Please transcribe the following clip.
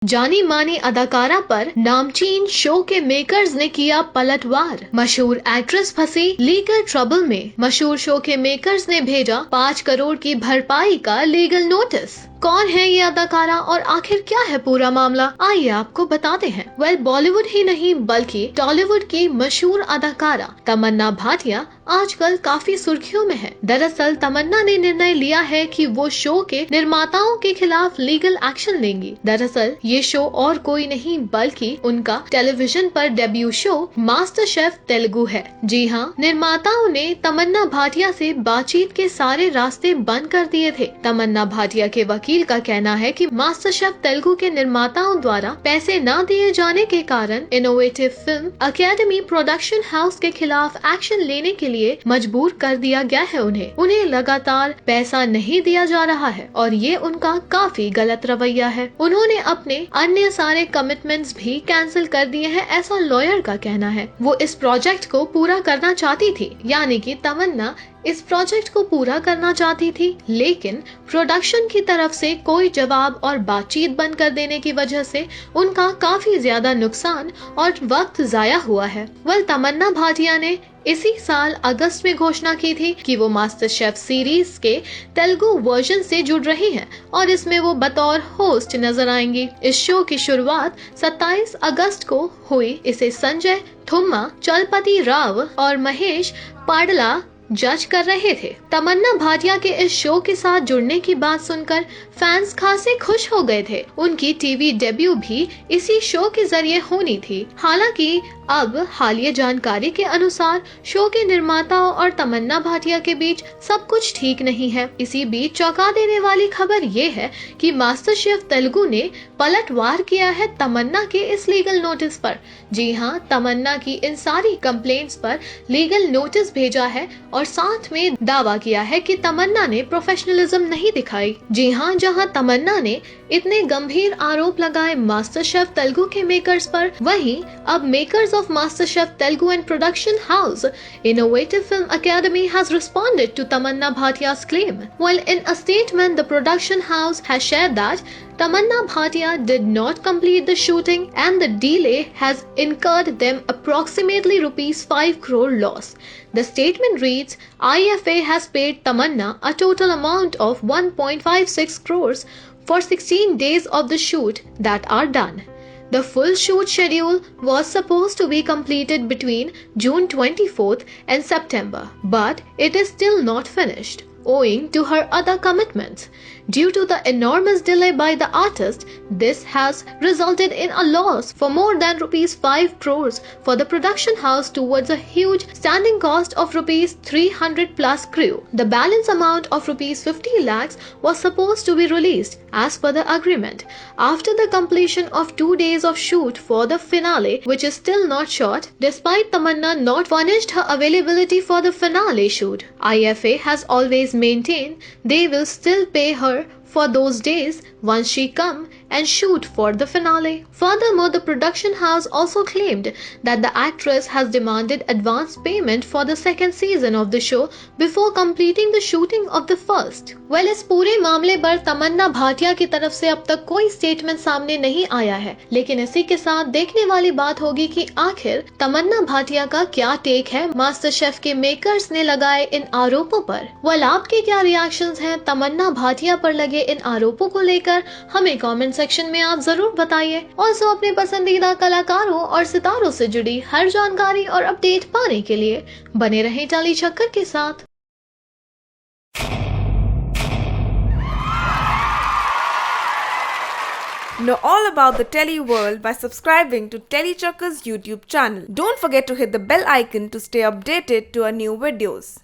जानी मानी अदाकारा पर नामचीन शो के मेकर्स ने किया पलटवार। मशहूर एक्ट्रेस फंसी लीगल ट्रबल में। मशहूर शो के मेकर्स ने भेजा 5 करोड़ की भरपाई का लीगल नोटिस। कौन है ये अदाकारा और आखिर क्या है पूरा मामला, आइए आपको बताते हैं। बॉलीवुड ही नहीं बल्कि टॉलीवुड की मशहूर अदाकारा तमन्ना भाटिया आजकल काफी सुर्खियों में है। दरअसल तमन्ना ने निर्णय लिया है कि वो शो के निर्माताओं के खिलाफ लीगल एक्शन लेंगी। दरअसल ये शो और कोई नहीं बल्कि उनका टेलीविजन पर debut show master chef Telugu है। जी हाँ, निर्माताओं ने तमन्ना भाटिया से बातचीत के सारे रास्ते बंद कर दिए थे। तमन्ना भाटिया के वकील का कहना है कि मास्टर शेफ तेलुगु के निर्माताओं द्वारा पैसे न दिए जाने के कारण innovative film academy production house के खिलाफ एक्शन लेने के लिए मजबूर कर दिया गया है। उन्हें लगातार पैसा नहीं दिया जा रहा है और ये उनका काफी गलत रवैया है। उन्होंने अपने अन्य सारे कमिटमेंट्स भी कैंसिल कर दिए हैं, ऐसा लॉयर का कहना है। वो इस प्रोजेक्ट को पूरा करना चाहती थी, यानी कि तमन्ना इस प्रोजेक्ट को पूरा करना चाहती थी, लेकिन प्रोडक्शन की तरफ से कोई जवाब और बातचीत बंद कर देने की वजह से उनका काफी ज्यादा नुकसान और वक्त जाया हुआ है। तमन्ना भाटिया ने इसी साल अगस्त में घोषणा की थी कि वो मास्टर शेफ सीरीज के तेलुगु वर्जन से जुड़ रही हैं और इसमें वो बतौर होस्ट नजर आएंगी। इस शो की शुरुआत 27 अगस्त को हुई। इसे संजय थुम्मा, चलपति राव और महेश पाडला जज कर रहे थे। तमन्ना भाटिया के इस शो के साथ जुड़ने की बात सुनकर फैंस खासे खुश हो गए थे। उनकी टीवी डेब्यू भी इसी शो के जरिए होनी थी। हालांकि अब हालिया जानकारी के अनुसार शो के निर्माताओं और तमन्ना भाटिया के बीच सब कुछ ठीक नहीं है। इसी बीच चौंका देने वाली खबर ये है कि मास्टर शेफ तेलुगु ने पलटवार किया है तमन्ना के इस लीगल नोटिस पर। जी हाँ, तमन्ना की इन सारी कंप्लेंट्स पर लीगल नोटिस भेजा है और साथ में दावा किया है कि तमन्ना ने प्रोफेशनलिज्म नहीं दिखाई। जी हाँ, जहां तमन्ना ने इतने गंभीर आरोप लगाए मास्टर शेफ तेलुगु के मेकर्स पर, वहीं अब makers of MasterChef Telugu and production house Innovative Film Academy has responded to Tamanna Bhatia's claim. In a statement, the production house has shared that Tamanna Bhatia did not complete the shooting and the delay has incurred them approximately rupees 5 crore loss. The statement reads, IFA has paid Tamanna a total amount of 1.56 crores for 16 days of the shoot that are done. The full shoot schedule was supposed to be completed between June 24th and September, but it is still not finished, owing to her other commitments. Due to the enormous delay by the artist, this has resulted in a loss for more than rupees 5 crores for the production house towards a huge standing cost of rupees 300 plus crew. The balance amount of rupees 50 lakhs was supposed to be released as per the agreement after the completion of 2 days of shoot for the finale, which is still not shot despite Tamanna not furnished her availability for the finale shoot. IFA has always maintained they will still pay her for those days once she come and shoot for the finale. Furthermore, the production house also claimed that the actress has demanded advance payment for the second season of the show before completing the shooting of the first. इस पूरे मामले पर तमन्ना भाटिया की तरफ से अब तक कोई स्टेटमेंट सामने नहीं आया है, लेकिन इसी के साथ देखने वाली बात होगी कि आखिर तमन्ना भाटिया का क्या टेक है मास्टर शेफ के मेकर्स ने लगाए इन आरोपों पर। आपके क्या रिएक्शंस हैं तमन्ना भाटिया पर लगे इन आरोपों को लेकर, हमें कमेंट सेक्शन में आप जरूर बताइए। और अपने पसंदीदा कलाकारों और सितारों से जुड़ी हर जानकारी और अपडेट पाने के लिए बने रहें टेली चक्कर के साथ। Know all about the Telly world by subscribing to Telly Chakka's YouTube channel. Don't forget to hit the bell icon to stay updated to our new videos.